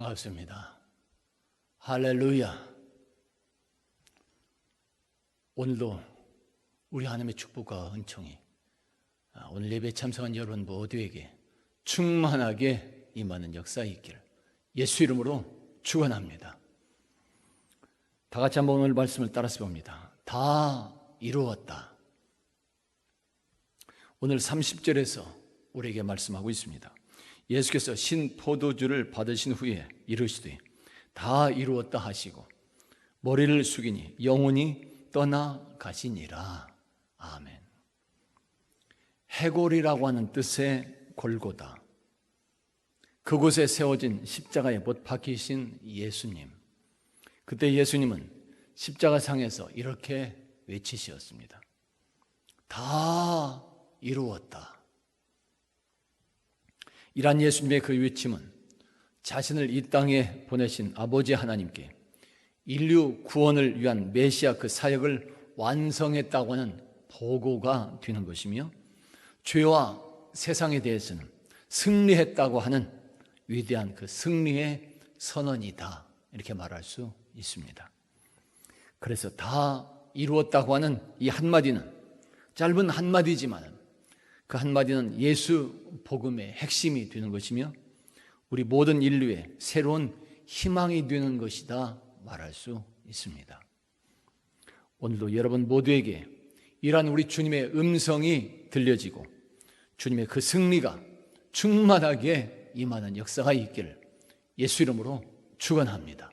반갑습니다. 할렐루야. 오늘도 우리 하나님의 축복과 은총이 오늘 예배 참석한 여러분 모두에게 충만하게 임하는 역사 있기를 예수 이름으로 축원합니다. 다 같이 한번 오늘 말씀을 따라서 봅니다. 다 이루었다. 오늘 30절에서 우리에게 말씀하고 있습니다. 예수께서 신 포도주를 받으신 후에 이르시되 다 이루었다 하시고 머리를 숙이니 영혼이 떠나가시니라. 아멘. 해골이라고 하는 뜻의 골고다, 그곳에 세워진 십자가에 못 박히신 예수님, 그때 예수님은 십자가상에서 이렇게 외치셨습니다. 다 이루었다. 이란 예수님의 그 외침은 자신을 이 땅에 보내신 아버지 하나님께 인류 구원을 위한 메시아 그 사역을 완성했다고 하는 보고가 되는 것이며, 죄와 세상에 대해서는 승리했다고 하는 위대한 그 승리의 선언이다, 이렇게 말할 수 있습니다. 그래서 다 이루었다고 하는 이 한마디는 짧은 한마디지만 그 한마디는 예수 복음의 핵심이 되는 것이며 우리 모든 인류의 새로운 희망이 되는 것이다 말할 수 있습니다. 오늘도 여러분 모두에게 이러한 우리 주님의 음성이 들려지고 주님의 그 승리가 충만하게 임하는 역사가 있기를 예수 이름으로 축원합니다.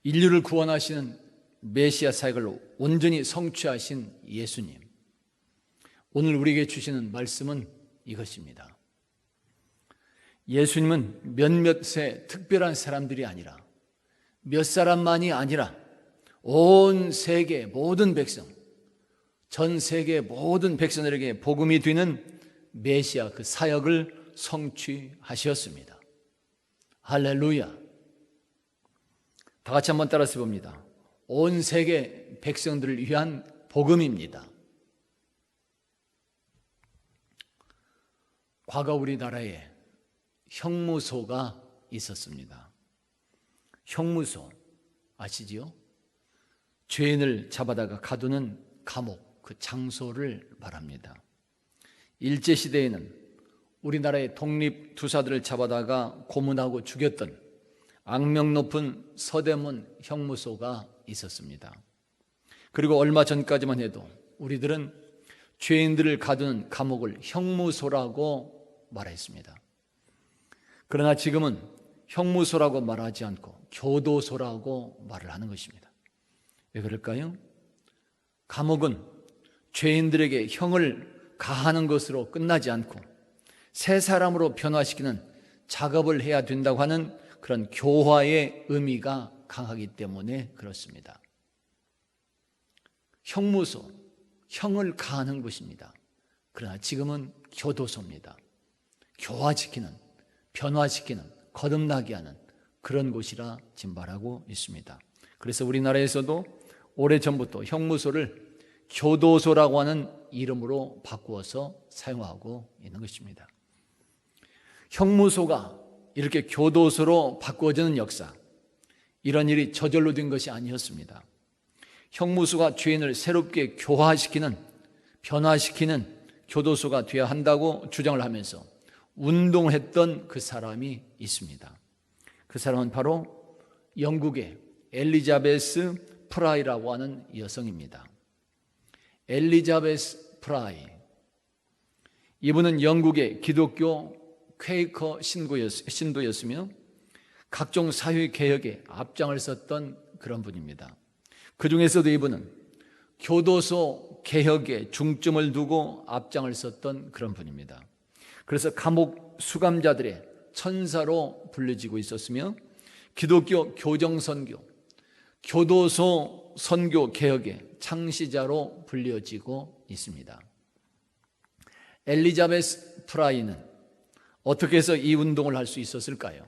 인류를 구원하시는 메시아 사역을 온전히 성취하신 예수님, 오늘 우리에게 주시는 말씀은 이것입니다. 예수님은 몇몇의 특별한 사람들이 아니라, 몇 사람만이 아니라 온 세계 모든 백성, 전 세계 모든 백성들에게 복음이 되는 메시아 그 사역을 성취하셨습니다. 할렐루야. 다 같이 한번 따라서 봅니다. 온 세계 백성들을 위한 복음입니다. 과거 우리나라에 형무소가 있었습니다. 형무소 아시지요? 죄인을 잡아다가 가두는 감옥, 그 장소를 말합니다. 일제시대에는 우리나라의 독립투사들을 잡아다가 고문하고 죽였던 악명 높은 서대문 형무소가 있었습니다. 그리고 얼마 전까지만 해도 우리들은 죄인들을 가두는 감옥을 형무소라고 말했습니다. 그러나 지금은 형무소라고 말하지 않고 교도소라고 말을 하는 것입니다. 왜 그럴까요? 감옥은 죄인들에게 형을 가하는 것으로 끝나지 않고 새 사람으로 변화시키는 작업을 해야 된다고 하는 그런 교화의 의미가 강하기 때문에 그렇습니다. 형무소, 형을 가하는 곳입니다. 그러나 지금은 교도소입니다. 교화시키는, 변화시키는, 거듭나게 하는 그런 곳이라 지금 말하고 있습니다. 그래서 우리나라에서도 오래전부터 형무소를 교도소라고 하는 이름으로 바꾸어서 사용하고 있는 것입니다. 형무소가 이렇게 교도소로 바꾸어지는 역사, 이런 일이 저절로 된 것이 아니었습니다. 형무소가 죄인을 새롭게 교화시키는, 변화시키는 교도소가 되어야 한다고 주장을 하면서 운동했던 그 사람이 있습니다. 그 사람은 바로 영국의 엘리자베스 프라이라고 하는 여성입니다. 엘리자베스 프라이, 이분은 영국의 기독교 퀘이커 신도였으며 각종 사회 개혁에 앞장을 섰던 그런 분입니다. 그 중에서도 이분은 교도소 개혁에 중점을 두고 앞장을 섰던 그런 분입니다. 그래서 감옥 수감자들의 천사로 불려지고 있었으며 기독교 교정선교, 교도소 선교 개혁의 창시자로 불려지고 있습니다. 엘리자베스 프라이는 어떻게 해서 이 운동을 할 수 있었을까요?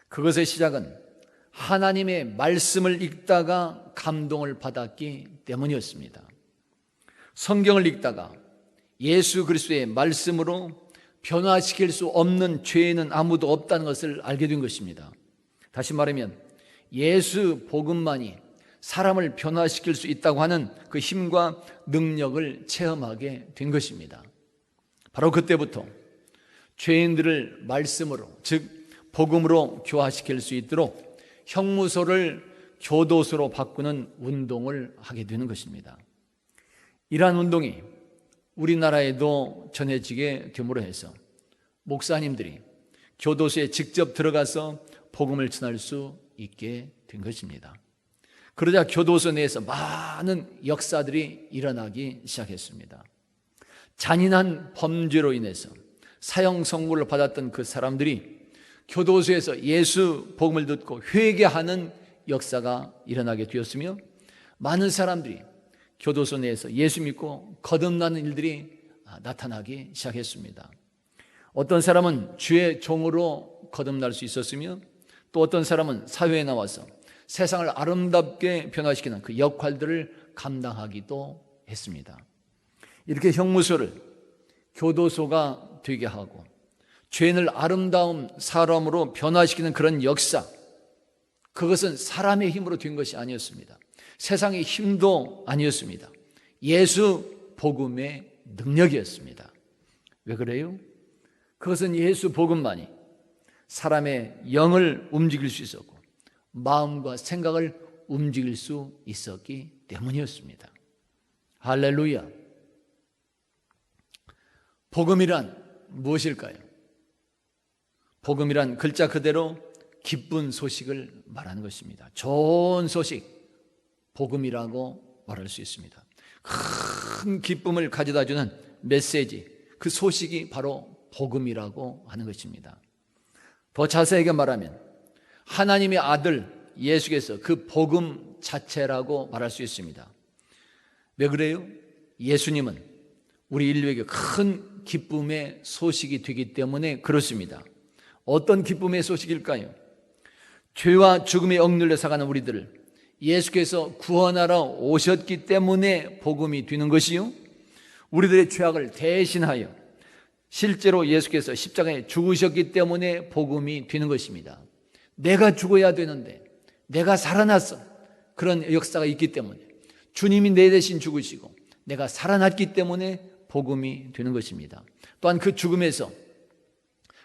그것의 시작은 하나님의 말씀을 읽다가 감동을 받았기 때문이었습니다. 성경을 읽다가 예수 그리스도의 말씀으로 변화시킬 수 없는 죄인은 아무도 없다는 것을 알게 된 것입니다. 다시 말하면 예수 복음만이 사람을 변화시킬 수 있다고 하는 그 힘과 능력을 체험하게 된 것입니다. 바로 그때부터 죄인들을 말씀으로, 즉 복음으로 교화시킬 수 있도록 형무소를 교도소로 바꾸는 운동을 하게 되는 것입니다. 이러한 운동이 우리나라에도 전해지게 됨으로 해서 목사님들이 교도소에 직접 들어가서 복음을 전할 수 있게 된 것입니다. 그러자 교도소 내에서 많은 역사들이 일어나기 시작했습니다. 잔인한 범죄로 인해서 사형 선고를 받았던 그 사람들이 교도소에서 예수 복음을 듣고 회개하는 역사가 일어나게 되었으며, 많은 사람들이 교도소 내에서 예수 믿고 거듭나는 일들이 나타나기 시작했습니다. 어떤 사람은 주의 종으로 거듭날 수 있었으며, 또 어떤 사람은 사회에 나와서 세상을 아름답게 변화시키는 그 역할들을 감당하기도 했습니다. 이렇게 형무소를 교도소가 되게 하고 죄인을 아름다운 사람으로 변화시키는 그런 역사, 그것은 사람의 힘으로 된 것이 아니었습니다. 세상의 힘도 아니었습니다. 예수 복음의 능력이었습니다. 왜 그래요? 그것은 예수 복음만이 사람의 영을 움직일 수 있었고 마음과 생각을 움직일 수 있었기 때문이었습니다. 할렐루야. 복음이란 무엇일까요? 복음이란 글자 그대로 기쁜 소식을 말하는 것입니다. 좋은 소식, 복음이라고 말할 수 있습니다. 큰 기쁨을 가져다 주는 메시지, 그 소식이 바로 복음이라고 하는 것입니다. 더 자세하게 말하면 하나님의 아들 예수께서 그 복음 자체라고 말할 수 있습니다. 왜 그래요? 예수님은 우리 인류에게 큰 기쁨의 소식이 되기 때문에 그렇습니다. 어떤 기쁨의 소식일까요? 죄와 죽음에 억눌려 사가는 우리들을 예수께서 구원하러 오셨기 때문에 복음이 되는 것이요, 우리들의 죄악을 대신하여 실제로 예수께서 십자가에 죽으셨기 때문에 복음이 되는 것입니다. 내가 죽어야 되는데 내가 살아났어, 그런 역사가 있기 때문에 주님이 내 대신 죽으시고 내가 살아났기 때문에 복음이 되는 것입니다. 또한 그 죽음에서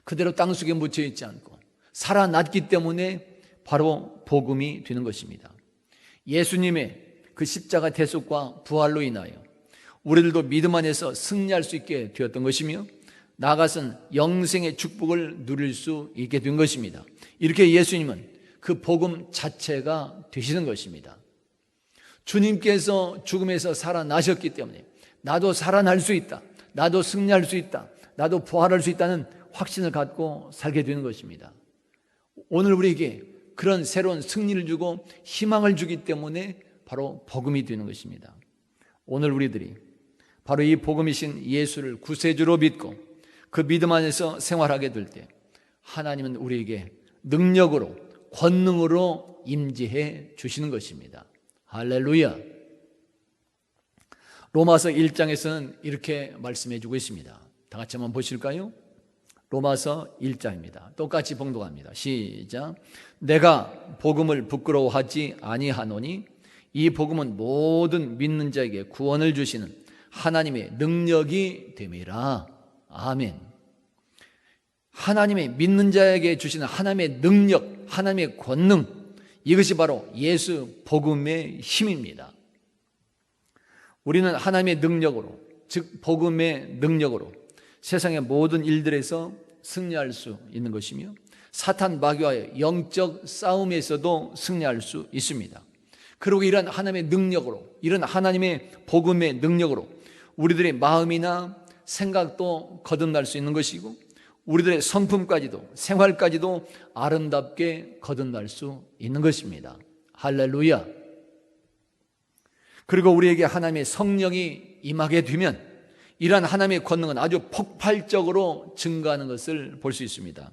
그대로 땅속에 묻혀 있지 않고 살아났기 때문에 바로 복음이 되는 것입니다. 예수님의 그 십자가 대속과 부활로 인하여 우리들도 믿음 안에서 승리할 수 있게 되었던 것이며, 나아가서는 영생의 축복을 누릴 수 있게 된 것입니다. 이렇게 예수님은 그 복음 자체가 되시는 것입니다. 주님께서 죽음에서 살아나셨기 때문에 나도 살아날 수 있다, 나도 승리할 수 있다, 나도 부활할 수 있다는 확신을 갖고 살게 되는 것입니다. 오늘 우리에게 그런 새로운 승리를 주고 희망을 주기 때문에 바로 복음이 되는 것입니다. 오늘 우리들이 바로 이 복음이신 예수를 구세주로 믿고 그 믿음 안에서 생활하게 될 때 하나님은 우리에게 능력으로, 권능으로 임재해 주시는 것입니다. 할렐루야. 로마서 1장에서는 이렇게 말씀해 주고 있습니다. 다 같이 한번 보실까요? 로마서 1장입니다. 똑같이 봉독합니다. 시작. 내가 복음을 부끄러워하지 아니하노니 이 복음은 모든 믿는 자에게 구원을 주시는 하나님의 능력이 됨이라. 아멘. 하나님의 믿는 자에게 주시는 하나님의 능력, 하나님의 권능, 이것이 바로 예수 복음의 힘입니다. 우리는 하나님의 능력으로, 즉 복음의 능력으로 세상의 모든 일들에서 승리할 수 있는 것이며, 사탄 마귀와의 영적 싸움에서도 승리할 수 있습니다. 그리고 이런 하나님의 능력으로, 이런 하나님의 복음의 능력으로 우리들의 마음이나 생각도 거듭날 수 있는 것이고, 우리들의 성품까지도, 생활까지도 아름답게 거듭날 수 있는 것입니다. 할렐루야. 그리고 우리에게 하나님의 성령이 임하게 되면 이러한 하나님의 권능은 아주 폭발적으로 증가하는 것을 볼 수 있습니다.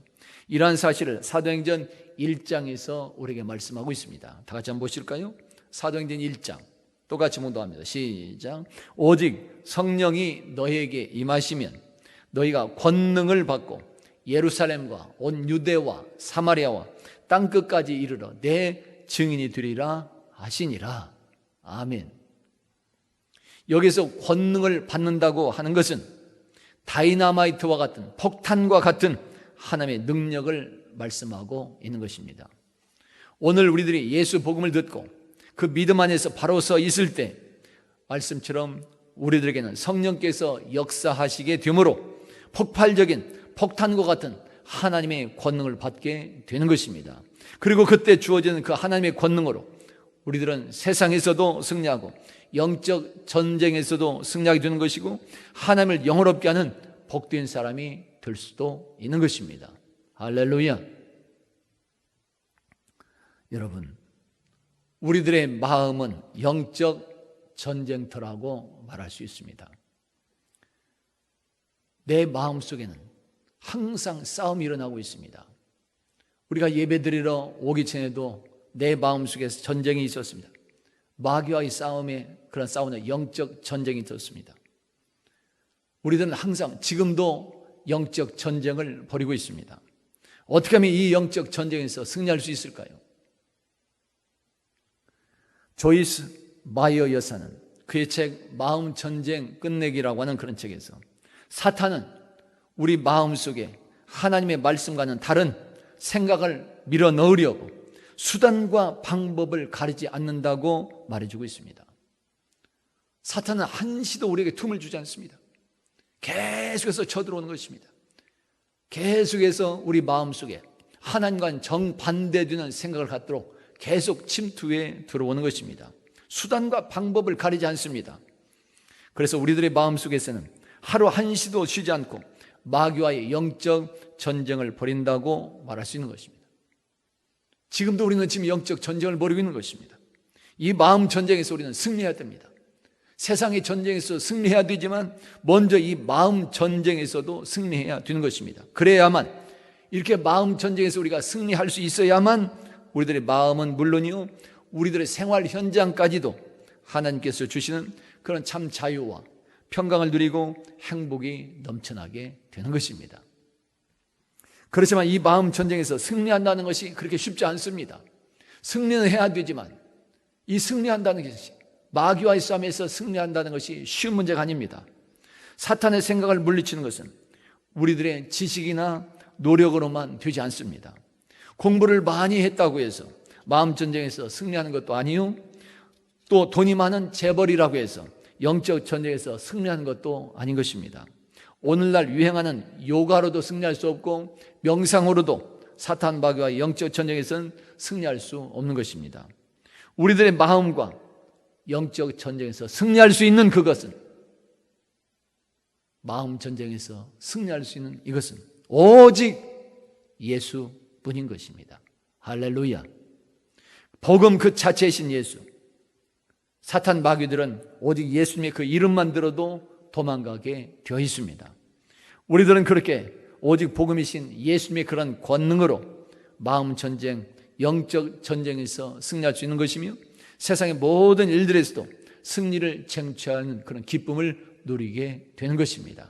이러한 사실을 사도행전 1장에서 우리에게 말씀하고 있습니다. 다 같이 한번 보실까요? 사도행전 1장 똑같이 봉독합니다. 시작. 오직 성령이 너희에게 임하시면 너희가 권능을 받고 예루살렘과 온 유대와 사마리아와 땅끝까지 이르러 내 증인이 되리라 하시니라. 아멘. 여기서 권능을 받는다고 하는 것은 다이나마이트와 같은, 폭탄과 같은 하나님의 능력을 말씀하고 있는 것입니다. 오늘 우리들이 예수 복음을 듣고 그 믿음 안에서 바로 서 있을 때 말씀처럼 우리들에게는 성령께서 역사하시게 되므로 폭발적인 폭탄과 같은 하나님의 권능을 받게 되는 것입니다. 그리고 그때 주어지는 그 하나님의 권능으로 우리들은 세상에서도 승리하고 영적 전쟁에서도 승리하게 되는 것이고 하나님을 영화롭게 하는 복된 사람이 될 수도 있는 것입니다. 할렐루야. 여러분, 우리들의 마음은 영적 전쟁터라고 말할 수 있습니다. 내 마음 속에는 항상 싸움이 일어나고 있습니다. 우리가 예배드리러 오기 전에도 내 마음 속에서 전쟁이 있었습니다. 마귀와의 싸움에 그런 싸우는 영적 전쟁이 있었습니다. 우리들은 항상 지금도 영적 전쟁을 벌이고 있습니다. 어떻게 하면 이 영적 전쟁에서 승리할 수 있을까요? 조이스 마이어 여사는 그의 책 마음 전쟁 끝내기라고 하는 그런 책에서 사탄은 우리 마음속에 하나님의 말씀과는 다른 생각을 밀어넣으려고 수단과 방법을 가리지 않는다고 말해주고 있습니다. 사탄은 한시도 우리에게 틈을 주지 않습니다. 계속해서 쳐들어오는 것입니다. 계속해서 우리 마음속에 하나님과는 정반대되는 생각을 갖도록 계속 침투해 들어오는 것입니다. 수단과 방법을 가리지 않습니다. 그래서 우리들의 마음속에서는 하루 한시도 쉬지 않고 마귀와의 영적 전쟁을 벌인다고 말할 수 있는 것입니다. 지금도 우리는 지금 영적 전쟁을 벌이고 있는 것입니다. 이 마음 전쟁에서 우리는 승리해야 됩니다. 세상의 전쟁에서 승리해야 되지만 먼저 이 마음 전쟁에서도 승리해야 되는 것입니다. 그래야만, 이렇게 마음 전쟁에서 우리가 승리할 수 있어야만 우리들의 마음은 물론이요 우리들의 생활 현장까지도 하나님께서 주시는 그런 참 자유와 평강을 누리고 행복이 넘쳐나게 되는 것입니다. 그렇지만 이 마음 전쟁에서 승리한다는 것이 그렇게 쉽지 않습니다. 승리는 해야 되지만 이 승리한다는 것이, 마귀와의 싸움에서 승리한다는 것이 쉬운 문제가 아닙니다. 사탄의 생각을 물리치는 것은 우리들의 지식이나 노력으로만 되지 않습니다. 공부를 많이 했다고 해서 마음 전쟁에서 승리하는 것도 아니요, 또 돈이 많은 재벌이라고 해서 영적 전쟁에서 승리하는 것도 아닌 것입니다. 오늘날 유행하는 요가로도 승리할 수 없고 명상으로도 사탄 마귀와 영적 전쟁에서는 승리할 수 없는 것입니다. 우리들의 마음과 영적 전쟁에서 승리할 수 있는 그것은, 마음 전쟁에서 승리할 수 있는 이것은 오직 예수뿐인 것입니다. 할렐루야. 복음 그 자체이신 예수. 사탄 마귀들은 오직 예수님의 그 이름만 들어도 도망가게 되어 있습니다. 우리들은 그렇게 오직 복음이신 예수님의 그런 권능으로 마음 전쟁, 영적 전쟁에서 승리할 수 있는 것이며 세상의 모든 일들에서도 승리를 쟁취하는 그런 기쁨을 누리게 되는 것입니다.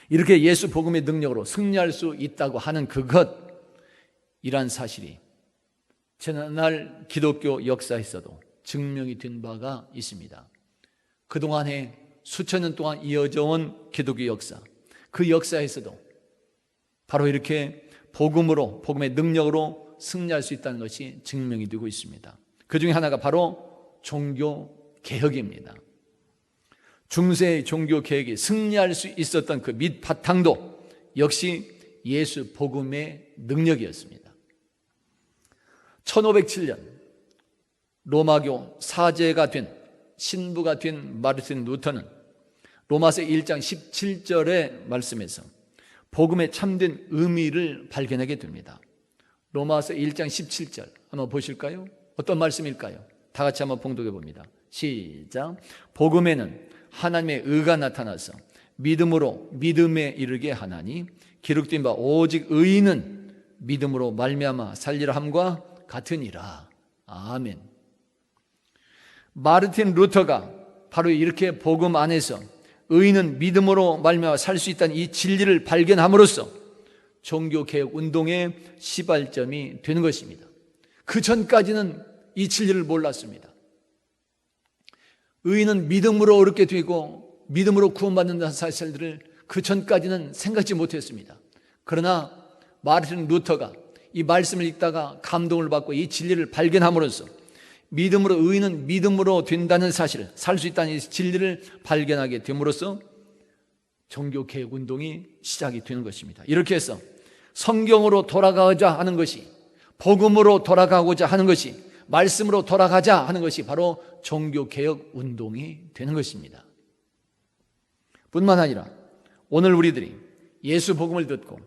이렇게 예수 복음의 능력으로 승리할 수 있다고 하는 이란 사실이 지난날 기독교 역사에서도 증명이 된 바가 있습니다. 그동안에 수천 년 동안 이어져 온 기독교 역사, 그 역사에서도 바로 이렇게 복음으로, 복음의 능력으로 승리할 수 있다는 것이 증명이 되고 있습니다. 그 중에 하나가 바로 종교개혁입니다. 중세의 종교개혁이 승리할 수 있었던 그 밑바탕도 역시 예수 복음의 능력이었습니다. 1507년 로마교 사제가 된, 신부가 된 마르틴 루터는 로마서 1장 17절의 말씀에서 복음의 참된 의미를 발견하게 됩니다. 로마서 1장 17절 한번 보실까요? 어떤 말씀일까요? 다 같이 한번 봉독해 봅니다. 시작. 복음에는 하나님의 의가 나타나서 믿음으로 믿음에 이르게 하나니 기록된 바 오직 의인은 믿음으로 말미암아 살리라 함과 같으니라. 아멘. 마르틴 루터가 바로 이렇게 복음 안에서 의인은 믿음으로 말미암아 살 수 있다는 이 진리를 발견함으로써 종교개혁 운동의 시발점이 되는 것입니다. 그 전까지는 이 진리를 몰랐습니다. 의인은 믿음으로 얻게 되고 믿음으로 구원받는다는 사실들을 그 전까지는 생각지 못했습니다. 그러나 마르틴 루터가 이 말씀을 읽다가 감동을 받고 이 진리를 발견함으로써 믿음으로 의인은 믿음으로 된다는 사실을, 살 수 있다는 이 진리를 발견하게 됨으로써 종교개혁 운동이 시작이 되는 것입니다. 이렇게 해서 성경으로 돌아가고자 하는 것이, 복음으로 돌아가고자 하는 것이, 말씀으로 돌아가자 하는 것이 바로 종교개혁 운동이 되는 것입니다. 뿐만 아니라 오늘 우리들이 예수 복음을 듣고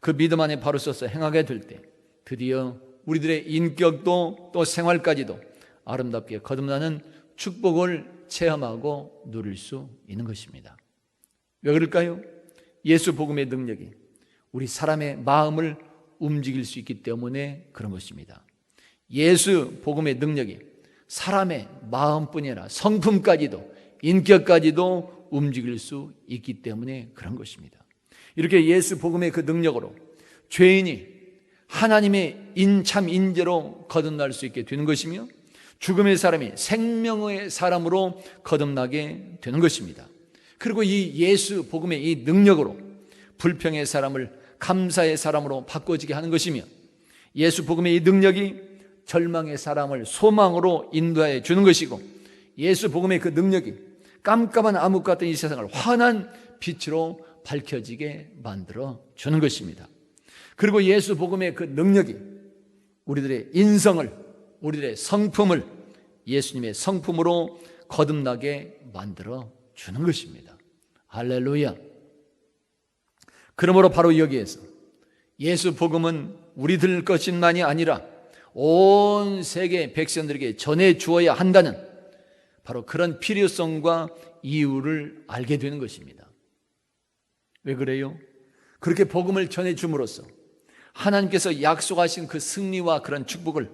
그 믿음 안에 바로 서서 행하게 될 때 드디어 우리들의 인격도 또 생활까지도 아름답게 거듭나는 축복을 체험하고 누릴 수 있는 것입니다. 왜 그럴까요? 예수 복음의 능력이 우리 사람의 마음을 움직일 수 있기 때문에 그런 것입니다. 예수 복음의 능력이 사람의 마음뿐이 아니라 성품까지도, 인격까지도 움직일 수 있기 때문에 그런 것입니다. 이렇게 예수 복음의 그 능력으로 죄인이 하나님의 참 인재로 거듭날 수 있게 되는 것이며 죽음의 사람이 생명의 사람으로 거듭나게 되는 것입니다. 그리고 이 예수 복음의 이 능력으로 불평의 사람을 감사의 사람으로 바꿔지게 하는 것이며 예수 복음의 이 능력이 절망의 사람을 소망으로 인도해 주는 것이고 예수 복음의 그 능력이 깜깜한 암흑 같은 이 세상을 환한 빛으로 밝혀지게 만들어 주는 것입니다. 그리고 예수 복음의 그 능력이 우리들의 인성을, 우리들의 성품을 예수님의 성품으로 거듭나게 만들어 주는 것입니다. 할렐루야. 그러므로 바로 여기에서 예수 복음은 우리들 것만이 아니라 온 세계 백성들에게 전해 주어야 한다는 바로 그런 필요성과 이유를 알게 되는 것입니다. 왜 그래요? 그렇게 복음을 전해 줌으로써 하나님께서 약속하신 그 승리와 그런 축복을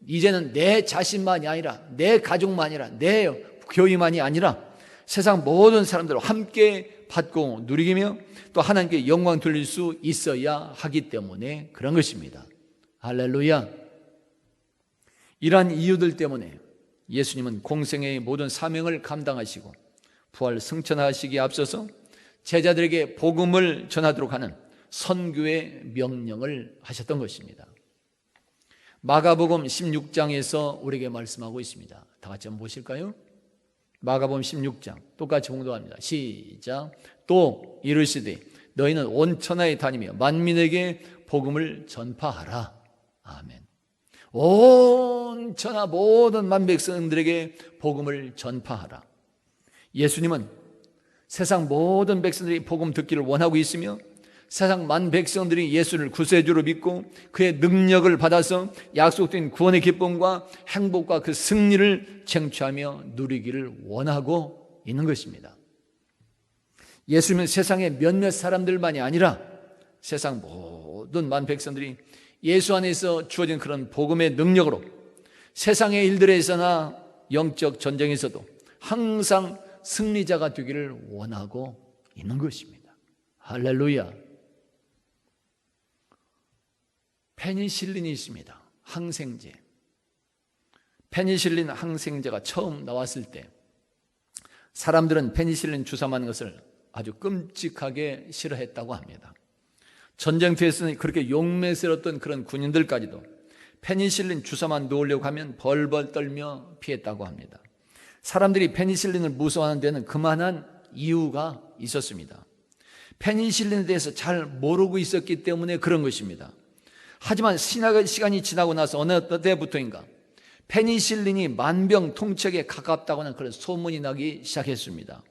이제는 내 자신만이 아니라 내 가족만이 아니라 내 교회만이 아니라 세상 모든 사람들과 함께 받고 누리며 또 하나님께 영광 돌릴 수 있어야 하기 때문에 그런 것입니다. 할렐루야. 이러한 이유들 때문에 예수님은 공생애의 모든 사명을 감당하시고 부활 승천하시기에 앞서서 제자들에게 복음을 전하도록 하는 선교의 명령을 하셨던 것입니다. 마가복음 16장에서 우리에게 말씀하고 있습니다. 다 같이 한번 보실까요? 마가복음 16장 똑같이 봉독합니다. 시작. 또 이르시되 너희는 온 천하에 다니며 만민에게 복음을 전파하라. 아멘. 온 천하 모든 만백성들에게 복음을 전파하라. 예수님은 세상 모든 백성들이 복음 듣기를 원하고 있으며 세상 만 백성들이 예수를 구세주로 믿고 그의 능력을 받아서 약속된 구원의 기쁨과 행복과 그 승리를 쟁취하며 누리기를 원하고 있는 것입니다. 예수님은 세상의 몇몇 사람들만이 아니라 세상 모든 만 백성들이 예수 안에서 주어진 그런 복음의 능력으로 세상의 일들에서나 영적 전쟁에서도 항상 승리자가 되기를 원하고 있는 것입니다. 할렐루야. 페니실린이 있습니다. 항생제. 페니실린 항생제가 처음 나왔을 때 사람들은 페니실린 주사 맞는 것을 아주 끔찍하게 싫어했다고 합니다. 전쟁터에서는 그렇게 용맹스러웠던 그런 군인들까지도 페니실린 주사만 놓으려고 하면 벌벌 떨며 피했다고 합니다. 사람들이 페니실린을 무서워하는 데는 그만한 이유가 있었습니다. 페니실린에 대해서 잘 모르고 있었기 때문에 그런 것입니다. 하지만 시간이 지나고 나서 어느 때부터인가 페니실린이 만병통치약에 가깝다고 하는 그런 소문이 나기 시작했습니다.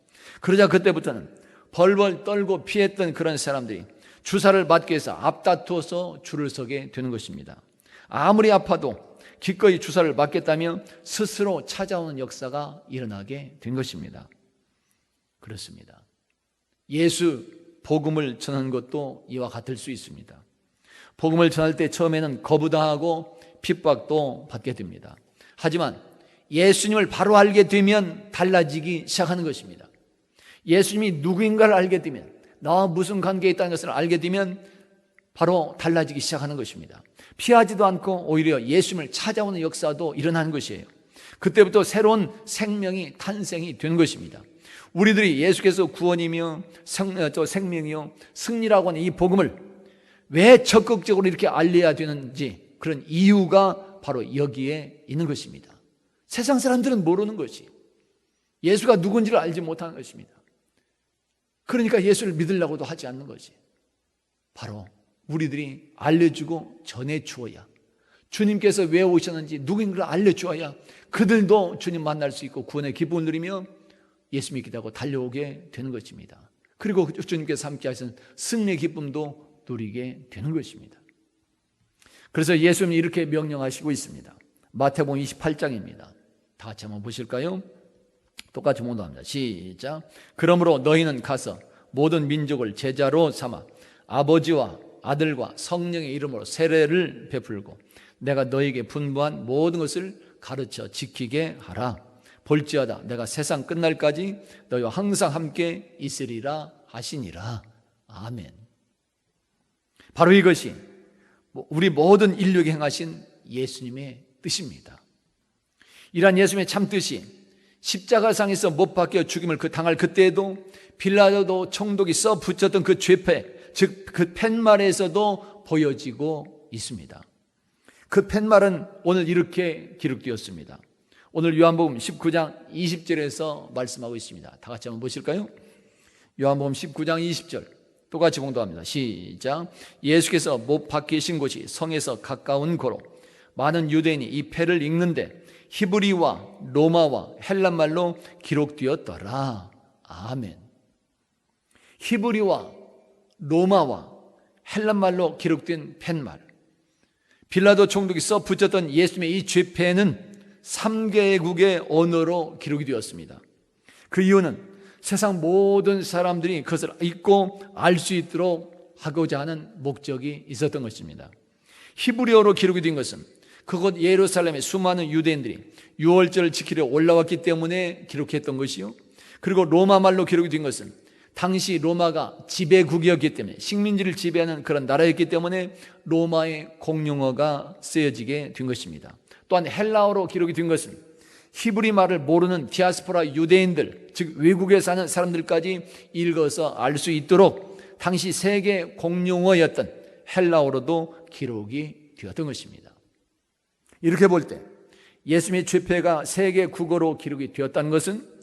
그러자 그때부터는 벌벌 떨고 피했던 그런 사람들이 주사를 맞기 위해서 앞다투어서 줄을 서게 되는 것입니다. 아무리 아파도 기꺼이 주사를 맞겠다며 스스로 찾아오는 역사가 일어나게 된 것입니다. 그렇습니다. 예수 복음을 전하는 것도 이와 같을 수 있습니다. 복음을 전할 때 처음에는 거부당하고 핍박도 받게 됩니다. 하지만 예수님을 바로 알게 되면 달라지기 시작하는 것입니다. 예수님이 누구인가를 알게 되면, 나와 무슨 관계에 있다는 것을 알게 되면 바로 달라지기 시작하는 것입니다. 피하지도 않고 오히려 예수님을 찾아오는 역사도 일어나는 것이에요. 그때부터 새로운 생명이 탄생이 된 것입니다. 우리들이 예수께서 구원이며 생명이요 승리라고 하는 이 복음을 왜 적극적으로 이렇게 알려야 되는지, 그런 이유가 바로 여기에 있는 것입니다. 세상 사람들은 모르는 것이, 예수가 누군지를 알지 못하는 것입니다. 그러니까 예수를 믿으려고도 하지 않는 것이, 바로 우리들이 알려주고 전해주어야, 주님께서 왜 오셨는지 누구인가를 알려주어야 그들도 주님 만날 수 있고 구원의 기쁨을 누리며 예수 믿기도 하고 달려오게 되는 것입니다. 그리고 주님께서 함께 하신 승리의 기쁨도 누리게 되는 것입니다. 그래서 예수님이 이렇게 명령하시고 있습니다. 마태복음 28장입니다. 다 같이 한번 보실까요? 똑같이 봉독합니다. 시작. 그러므로 너희는 가서 모든 민족을 제자로 삼아 아버지와 아들과 성령의 이름으로 세례를 베풀고 내가 너희에게 분부한 모든 것을 가르쳐 지키게 하라. 볼지어다 내가 세상 끝날까지 너희와 항상 함께 있으리라 하시니라. 아멘. 바로 이것이 우리 모든 인류에게 행하신 예수님의 뜻입니다. 이러한 예수님의 참뜻이 십자가상에서 못 박혀 죽임을 당할 그때에도 빌라도 총독이 써 붙였던 그 죄패, 즉 그 팻말에서도 보여지고 있습니다. 그 팻말은 오늘 이렇게 기록되었습니다. 오늘 요한복음 19장 20절에서 말씀하고 있습니다. 다 같이 한번 보실까요? 요한복음 19장 20절 똑같이 봉독합니다. 시작. 예수께서 못 박히신 곳이 성에서 가까운 고로 많은 유대인이 이 패를 읽는데 히브리와 로마와 헬란말로 기록되었더라. 아멘. 히브리와 로마와 헬란말로 기록된 팻말, 빌라도 총독이 써 붙였던 예수님의 이 죄패는 3개국의 언어로 기록이 되었습니다. 그 이유는 세상 모든 사람들이 그것을 읽고 알 수 있도록 하고자 하는 목적이 있었던 것입니다. 히브리어로 기록이 된 것은 그곳 예루살렘의 수많은 유대인들이 유월절을 지키려 올라왔기 때문에 기록했던 것이요, 그리고 로마 말로 기록이 된 것은 당시 로마가 지배국이었기 때문에, 식민지를 지배하는 그런 나라였기 때문에 로마의 공용어가 쓰여지게 된 것입니다. 또한 헬라어로 기록이 된 것은 히브리 말을 모르는 디아스포라 유대인들, 즉 외국에 사는 사람들까지 읽어서 알 수 있도록 당시 세계 공용어였던 헬라어로도 기록이 되었던 것입니다. 이렇게 볼 때 예수님의 죄패가 세계 국어로 기록이 되었다는 것은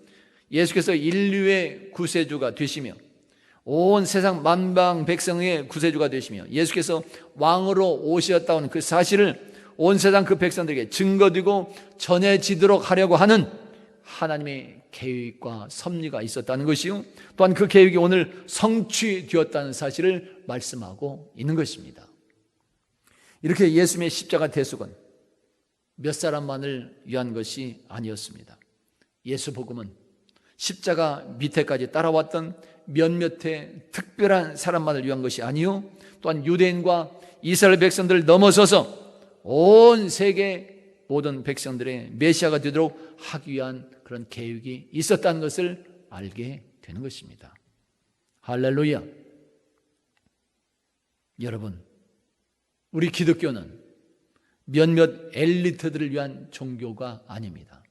예수께서 인류의 구세주가 되시며 온 세상 만방 백성의 구세주가 되시며 예수께서 왕으로 오셨다는 그 사실을 온 세상 그 백성들에게 증거되고 전해지도록 하려고 하는 하나님의 계획과 섭리가 있었다는 것이요, 또한 그 계획이 오늘 성취되었다는 사실을 말씀하고 있는 것입니다. 이렇게 예수님의 십자가 대속은 몇 사람만을 위한 것이 아니었습니다. 예수 복음은 십자가 밑에까지 따라왔던 몇몇의 특별한 사람만을 위한 것이 아니요, 또한 유대인과 이스라엘 백성들을 넘어서서 온 세계 모든 백성들의 메시아가 되도록 하기 위한 그런 계획이 있었다는 것을 알게 되는 것입니다. 할렐루야. 여러분, 우리 기독교는 몇몇 엘리트들을 위한 종교가 아닙니다.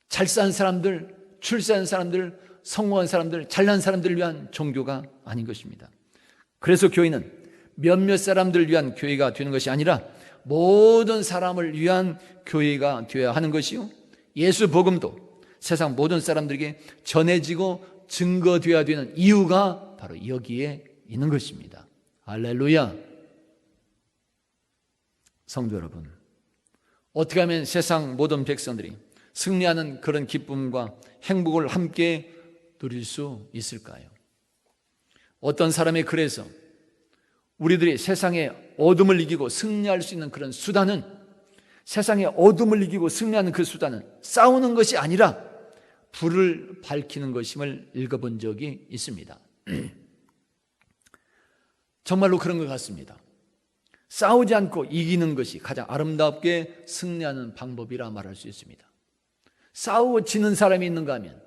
잘 사는 사람들, 출세한 사람들, 성공한 사람들, 잘난 사람들을 위한 종교가 아닌 것입니다. 그래서 교회는 몇몇 사람들을 위한 교회가 되는 것이 아니라 모든 사람을 위한 교회가 되어야 하는 것이요, 예수 복음도 세상 모든 사람들에게 전해지고 증거되어야 되는 이유가 바로 여기에 있는 것입니다. 할렐루야. 성도 여러분, 어떻게 하면 세상 모든 백성들이 승리하는 그런 기쁨과 행복을 함께 누릴 수 있을까요? 어떤 사람이 그래서 우리들이 세상의 어둠을 이기고 승리할 수 있는 그런 수단은, 세상의 어둠을 이기고 승리하는 그 수단은 싸우는 것이 아니라 불을 밝히는 것임을 읽어본 적이 있습니다. 정말로 그런 것 같습니다. 싸우지 않고 이기는 것이 가장 아름답게 승리하는 방법이라 말할 수 있습니다. 싸우고 지는 사람이 있는가 하면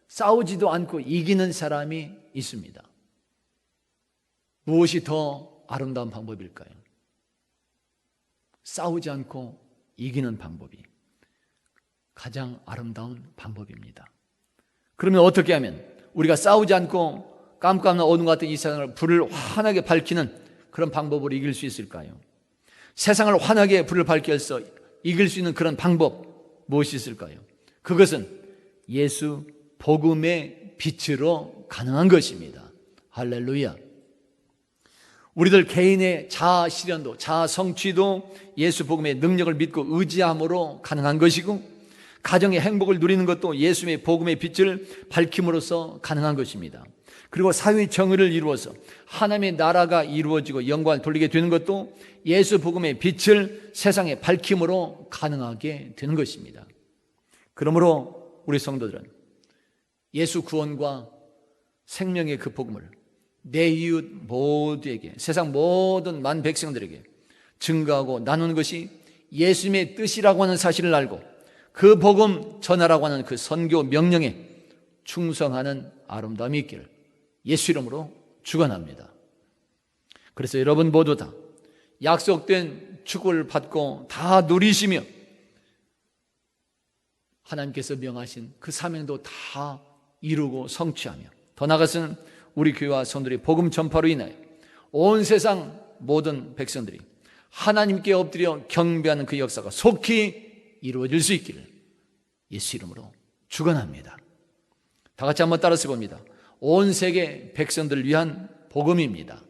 싸우지도 않고 이기는 사람이 있습니다. 무엇이 더 아름다운 방법일까요? 싸우지 않고 이기는 방법이 가장 아름다운 방법입니다. 그러면 어떻게 하면 우리가 싸우지 않고 깜깜한 어둠 같은 이 세상을 불을 환하게 밝히는 그런 방법으로 이길 수 있을까요? 세상을 환하게 불을 밝혀서 이길 수 있는 그런 방법 무엇이 있을까요? 그것은 예수 복음의 빛으로 가능한 것입니다. 할렐루야. 우리들 개인의 자아 실현도, 자아 성취도 예수 복음의 능력을 믿고 의지함으로 가능한 것이고, 가정의 행복을 누리는 것도 예수의 복음의 빛을 밝힘으로써 가능한 것입니다. 그리고 사회의 정의를 이루어서 하나님의 나라가 이루어지고 영광을 돌리게 되는 것도 예수 복음의 빛을 세상에 밝힘으로 가능하게 되는 것입니다. 그러므로 우리 성도들은 예수 구원과 생명의 그 복음을 내 이웃 모두에게, 세상 모든 만 백성들에게 증거하고 나누는 것이 예수님의 뜻이라고 하는 사실을 알고 그 복음 전하라고 하는 그 선교 명령에 충성하는 아름다움이 있기를 예수 이름으로 축원합니다. 그래서 여러분 모두 다 약속된 축복을 받고 다 누리시며 하나님께서 명하신 그 사명도 다 이루고 성취하며, 더 나아가서는 우리 교회와 성도들의 복음 전파로 인하여 온 세상 모든 백성들이 하나님께 엎드려 경배하는 그 역사가 속히 이루어질 수 있기를 예수 이름으로 축원합니다. 다 같이 한번 따라서 봅니다. 온 세계 백성들을 위한 복음입니다.